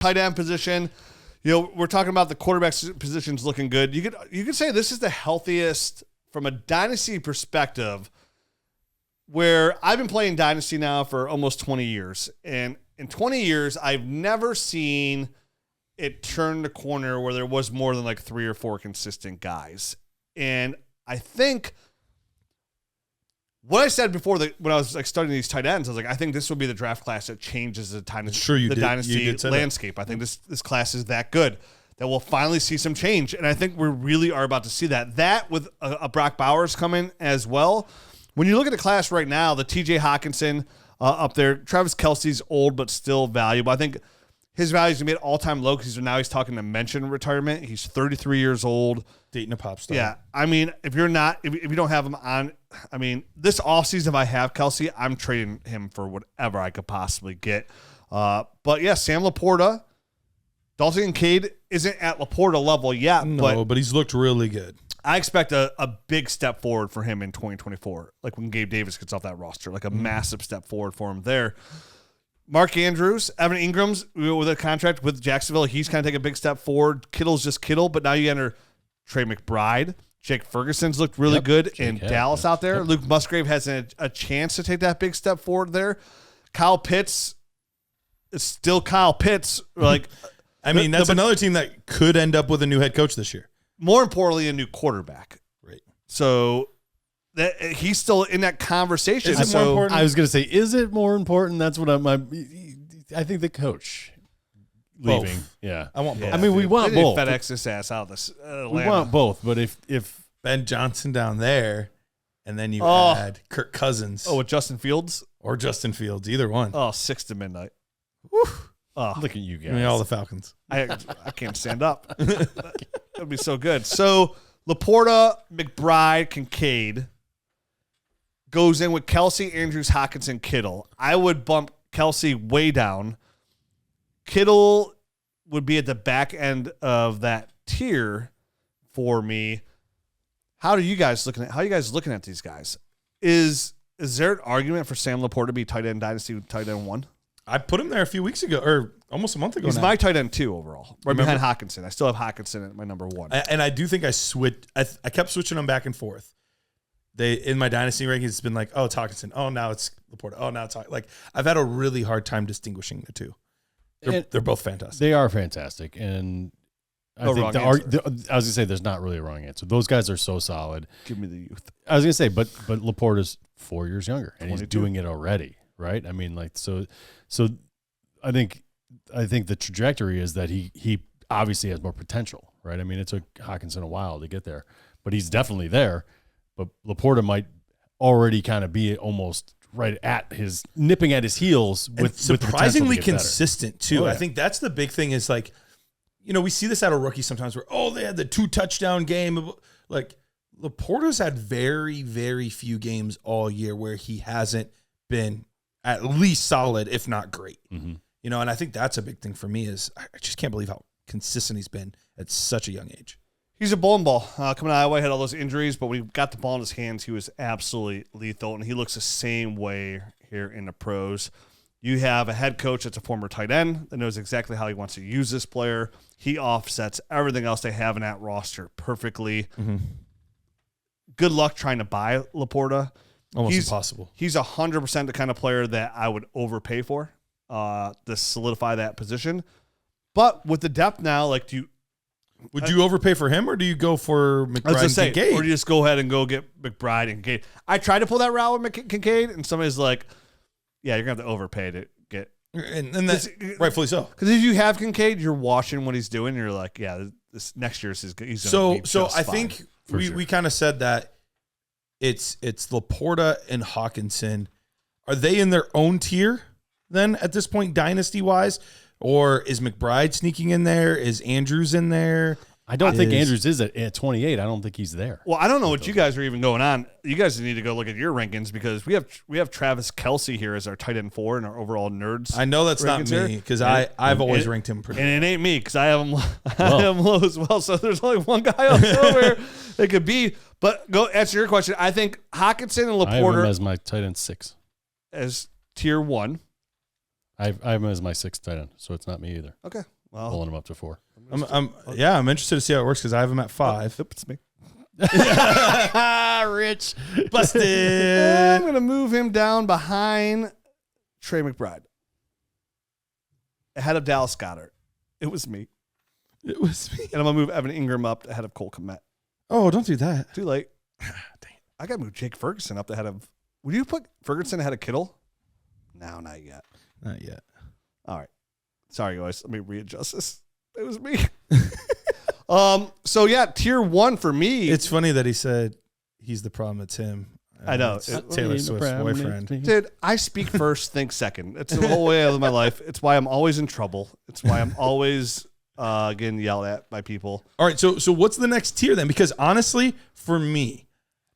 tight end position, we're talking about the quarterback positions looking good. You could say this is the healthiest from a dynasty perspective, where I've been playing Dynasty now for almost 20 years. And in 20 years, I've never seen it turn the corner where there was more than like 3 or 4 consistent guys. And I think what I said before when I was like studying these tight ends, I was like, I think this will be the draft class that changes the dynasty landscape. I think this class is that good that we'll finally see some change. And I think we really are about to see that. That with a Brock Bowers coming as well. When you look at the class right now, the TJ Hawkinson up there, Travis Kelce's old but still valuable. I think his value is going to be at all-time low because now he's talking to mention retirement. He's 33 years old. Dating a pop star. Yeah. I mean, if you don't have him on, I mean, this offseason, if I have Kelce, I'm trading him for whatever I could possibly get. But yeah, Sam LaPorta, Dalton Kincaid isn't at LaPorta level yet. No, but he's looked really good. I expect a big step forward for him in 2024, like when Gabe Davis gets off that roster, like a massive step forward for him there. Mark Andrews, Evan Ingram's with a contract with Jacksonville. He's kind of taking a big step forward. Kittle's just Kittle, but now you enter Trey McBride. Jake Ferguson's looked really good in Dallas out there. Luke Musgrave has a chance to take that big step forward there. Kyle Pitts is still Kyle Pitts. Like, I mean, that's another team that could end up with a new head coach this year. More importantly, a new quarterback. Right. So he's still in that conversation. Is it more important? I was going to say, is it more important? That's what I think the coach leaving. Both. Yeah. I want both. I mean, we want both. FedEx this ass out of this. We want both, but if Ben Johnson down there, and then you add Kirk Cousins. Oh, with Justin Fields? Or Justin Fields, either one. Oh, 6 to midnight. Whew. Oh, look at you guys. I mean, all the Falcons. I can't stand up. That would be so good. So LaPorta, McBride, Kincaid goes in with Kelce, Andrews, Hawkinson, Kittle. I would bump Kelce way down. Kittle would be at the back end of that tier for me. How are you guys looking at these guys? Is there an argument for Sam LaPorta to be tight end dynasty with tight end 1? I put him there a few weeks ago, or almost a month ago. He's my tight end 2 overall, right behind Hawkinson. I still have Hawkinson at my number 1. And I do think I switched. I kept switching them back and forth. In my dynasty rankings, it's been like, oh, it's Hawkinson. Oh, now it's LaPorta. Oh, now it's like I've had a really hard time distinguishing the two. They're both fantastic. They are fantastic, and I think I was gonna say there's not really a wrong answer. Those guys are so solid. Give me the youth. I was gonna say, but LaPorta's 4 years younger, and 22. he's doing it already, right? I mean, like so. I think the trajectory is that he obviously has more potential, right? I mean, it took Hawkinson a while to get there, but he's definitely there. But LaPorta might already kind of be almost right at his nipping at his heels with surprisingly consistent too. Oh, yeah. I think that's the big thing is like, we see this out of rookies sometimes where, they had the 2 touchdown game. Like LaPorta's had very, very few games all year where he hasn't been at least solid, if not great. Mm-hmm. And I think that's a big thing for me is I just can't believe how consistent he's been at such a young age. He's a bowling ball. Coming out of Iowa, he had all those injuries, but when he got the ball in his hands, he was absolutely lethal, and he looks the same way here in the pros. You have a head coach that's a former tight end that knows exactly how he wants to use this player. He offsets everything else they have in that roster perfectly. Mm-hmm. Good luck trying to buy LaPorta. Almost impossible. He's 100% the kind of player that I would overpay for to solidify that position. But with the depth now, like would you overpay for him, or do you go for McBride and Kincaid? Or do you just go ahead and go get McBride and Kincaid? I tried to pull that route with Kincaid, and somebody's like, yeah, you're going to have to overpay to get. And that's rightfully so. Because if you have Kincaid, you're watching what he's doing, and you're like, yeah, this next year's he's going to be So I fine. think we kind of said that it's LaPorta and Hawkinson. Are they in their own tier then at this point, dynasty-wise? Or is McBride sneaking in there? Is Andrews in there? I don't think Andrews is at 28. I don't think he's there. Well, I don't know what you guys are even going on. You guys need to go look at your rankings because we have Travis Kelce here as our tight end 4 in our overall nerds. I know that's not me because I've always ranked him pretty. And it ain't me because I have him low as well. So there's only one guy else over it could be. But go answer your question. I think Hawkinson and LaPorta I have him as my tight end 6 as tier 1. I have him as my 6th tight end, so it's not me either. Okay. Well, Pulling him up to 4. I'm interested to see how it works because I have him at 5. Nope, it's me. Rich. Busted. I'm going to move him down behind Trey McBride. Ahead of Dallas Goedert. It was me. It was me. And I'm going to move Evan Ingram up ahead of Cole Kmet. Oh, don't do that. Too late. Dang. I got to move Jake Ferguson up ahead of... Would you put Ferguson ahead of Kittle? No, not yet. Not yet. All right. Sorry, guys. Let me readjust this. It was me. So, yeah, tier 1 for me. It's funny that he said he's the problem. It's him. I know. It's Taylor Swift's boyfriend. Dude, I speak first, think second. It's the whole way of my life. It's why I'm always in trouble. It's why I'm always getting yelled at by people. All right, so what's the next tier then? Because honestly, for me,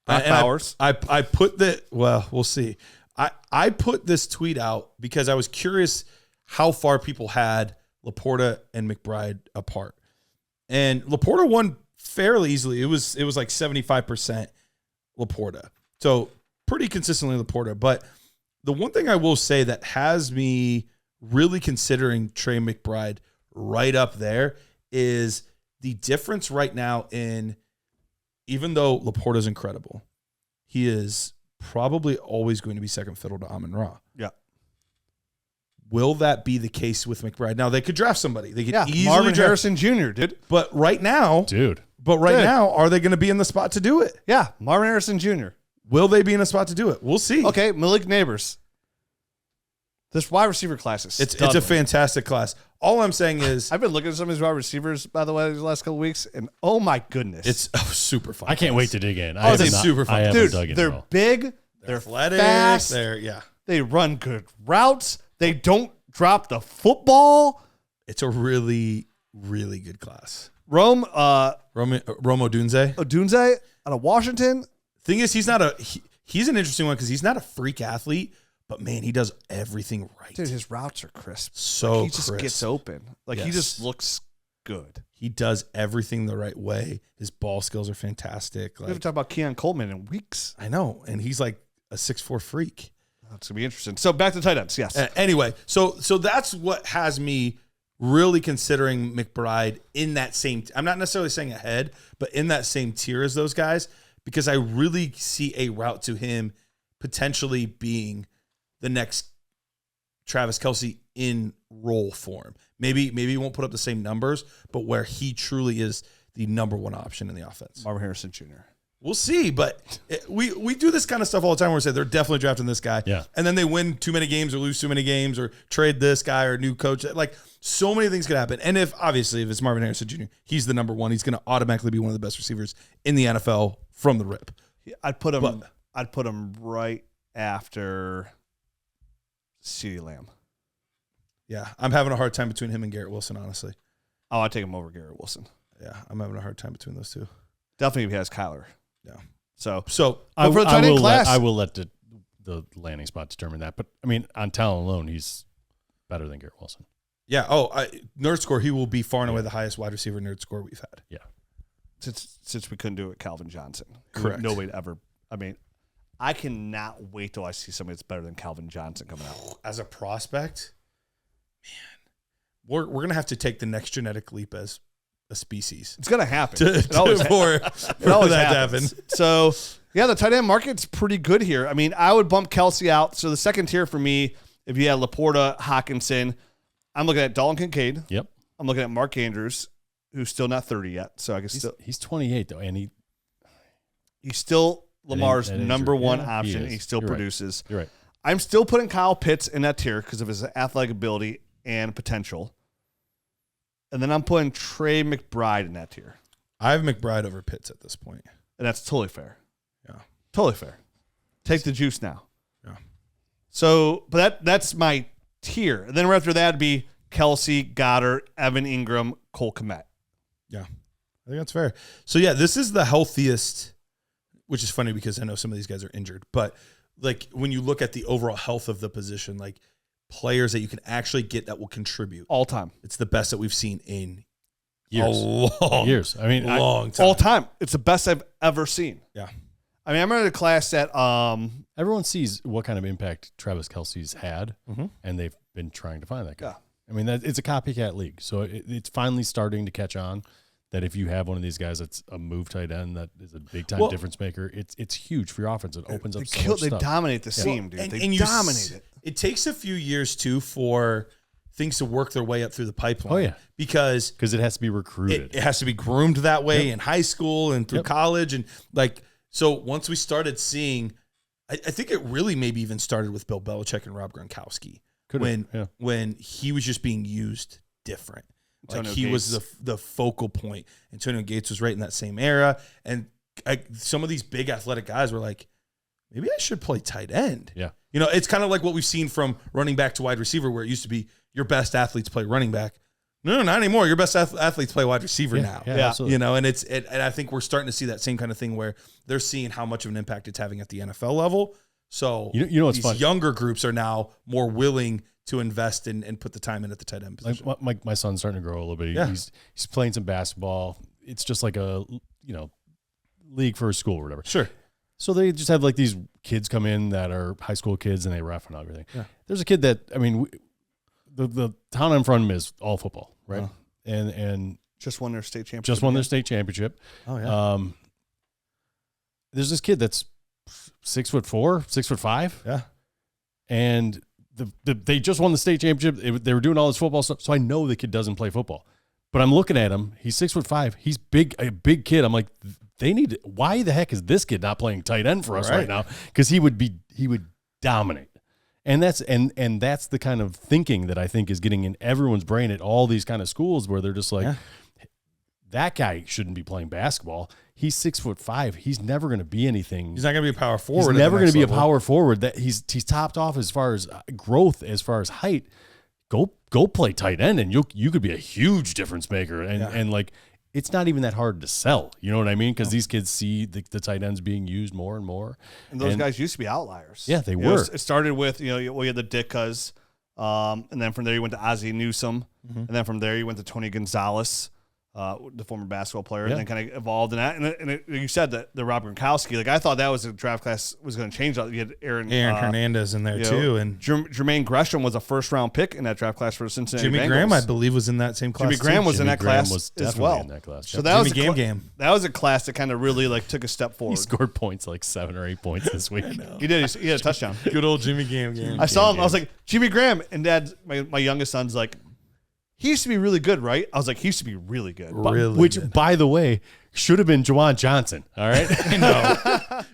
Powers. I put we'll see. I put this tweet out because I was curious how far people had LaPorta and McBride apart. And LaPorta won fairly easily. It was like 75% LaPorta. So pretty consistently LaPorta. But the one thing I will say that has me really considering Trey McBride right up there is the difference right now in, even though LaPorta's incredible, he is probably always going to be second fiddle to Amon-Ra. Yeah. Will that be the case with McBride? Now, they could draft somebody. They could easily Marvin draft Harrison Jr., dude. But right now, now, are they going to be in the spot to do it? Yeah, Marvin Harrison Jr. Will they be in a spot to do it? We'll see. Okay, Malik Neighbors. This wide receiver class is It's a fantastic class. All I'm saying is, I've been looking at some of these wide receivers, by the way, these last couple of weeks, and oh my goodness. it's super fun. I can't wait to dig in. it's super fun. Dude, they're big, they're athletic, fast, they run good routes, they don't drop the football. It's a really, really good class. Rome Odunze. Odunze out of Washington. Thing is, he's an interesting one because he's not a freak athlete, but man, he does everything right. Dude, his routes are crisp. So he just gets open. He just looks good. He does everything the right way. His ball skills are fantastic. We haven't talked about Keon Coleman in weeks. I know, and he's like a 6'4" freak. That's gonna be interesting. So back to tight ends. Yes. Anyway, so that's what has me really considering McBride in that same. I'm not necessarily saying ahead, but in that same tier as those guys, because I really see a route to him potentially being the next Travis Kelce in role form. Maybe he won't put up the same numbers, but where he truly is the number one option in the offense. Marvin Harrison Jr. We'll see, but we do this kind of stuff all the time where we say they're definitely drafting this guy. Yeah. And then they win too many games or lose too many games or trade this guy or new coach. Like, so many things could happen. And if it's Marvin Harrison Jr., he's the number one. He's going to automatically be one of the best receivers in the NFL from the rip. I'd put him right after CeeDee Lamb. Yeah, I'm having a hard time between him and Garrett Wilson, honestly. Oh, I'd take him over Garrett Wilson. Yeah, I'm having a hard time between those two. Definitely if he has Kyler. Yeah. So I for the tight end class, will let the landing spot determine that. But I mean, on talent alone, he's better than Garrett Wilson. Yeah. Nerd score, he will be far and away the highest wide receiver nerd score we've had. Yeah. Since we couldn't do it, Calvin Johnson. Correct. Nobody ever. I mean, I cannot wait till I see somebody that's better than Calvin Johnson coming out as a prospect. Man, we're gonna have to take the next genetic leap as a species. It's gonna happen. For that to happen. So yeah, the tight end market's pretty good here. I mean, I would bump Kelce out. So the second tier for me, if you had LaPorta, Hockenson, I'm looking at Dalton Kincaid. Yep. I'm looking at Mark Andrews, who's still not 30 yet. So I guess he's 28 though, and he's still Lamar's number one yeah, option. He still produces. You're right. I'm still putting Kyle Pitts in that tier because of his athletic ability and potential. And then I'm putting Trey McBride in that tier. I have McBride over Pitts at this point. And that's totally fair. Yeah. Totally fair. Take the juice now. Yeah. So, but that's my tier. And then right after that would be Kelce, Goddard, Evan Ingram, Cole Kmet. Yeah. I think that's fair. So, yeah, this is the healthiest, which is funny because I know some of these guys are injured. But, like, when you look at the overall health of the position, like, players that you can actually get that will contribute. All time. It's the best that we've seen in years. Years. I mean, long time. All time. It's the best I've ever seen. Yeah. I mean, I remember the class that everyone sees what kind of impact Travis Kelce's had, and they've been trying to find that guy. Yeah. I mean, it's a copycat league, so it's finally starting to catch on. That if you have one of these guys that's a move tight end that is a big time difference maker, it's huge for your offense. It opens up so much They stuff. dominate the seam, dude. They dominate it. It takes a few years too for things to work their way up through the pipeline. Oh yeah, because it has to be recruited. It has to be groomed that way in high school and through college, and like so. Once we started seeing, I think it really maybe even started with Bill Belichick and Rob Gronkowski when he was just being used different. Like he was the focal point. Antonio Gates was right in that same era. And some of these big athletic guys were like, maybe I should play tight end. Yeah. You know, it's kind of like what we've seen from running back to wide receiver, where it used to be your best athletes play running back. No, not anymore. Your best athletes play wide receiver now. Yeah, absolutely. You know, and and I think we're starting to see that same kind of thing where they're seeing how much of an impact it's having at the NFL level. So you know what's these younger groups are now more willing to invest and put the time in at the tight end position. Like my son's starting to grow a little bit. Yeah. He's playing some basketball. It's just like a league for a school or whatever. Sure. So they just have like these kids come in that are high school kids and they ref and everything. Yeah. There's a kid that the town I'm from is all football, right? And just won their state championship. Oh yeah. There's this kid that's 6'4", 6'5". Yeah. And they just won the state championship. They were doing all this football stuff, so I know the kid doesn't play football. But I'm looking at him. He's 6'5". He's a big kid. I'm like, why the heck is this kid not playing tight end for us right now? Because he would dominate. And that's the kind of thinking that I think is getting in everyone's brain at all these kind of schools where they're just like, that guy shouldn't be playing basketball. He's 6'5". He's never going to be anything. He's not going to be a power forward. He's never going to be a power forward. That he's topped off as far as growth, as far as height. Go play tight end, and you could be a huge difference maker. And like, it's not even that hard to sell. You know what I mean? Because these kids see the tight ends being used more and more. And those guys used to be outliers. Yeah, they were. It started with we had the Dickas, and then from there you went to Ozzie Newsome, and then from there you went to Tony Gonzalez. The former basketball player, and then kind of evolved in that. And you said that the Rob Gronkowski, like I thought that was a draft class was going to change. You had Aaron Hernandez in there too, and Jermaine Gresham was a first-round pick in that draft class for the Cincinnati Jimmy Bengals. Graham, I believe, was in that same class. Jimmy Graham was in that class as well. In that class. So that was That was a class that kind of really like took a step forward. He scored points like 7 or 8 points this week. He did. He had a touchdown. Good old Jimmy Graham. I saw him. I was like, Jimmy Graham, and Dad, my youngest son's like, he used to be really good, right? I was like, he used to be really good. Which, by the way, should have been Juwan Johnson. All right. I know.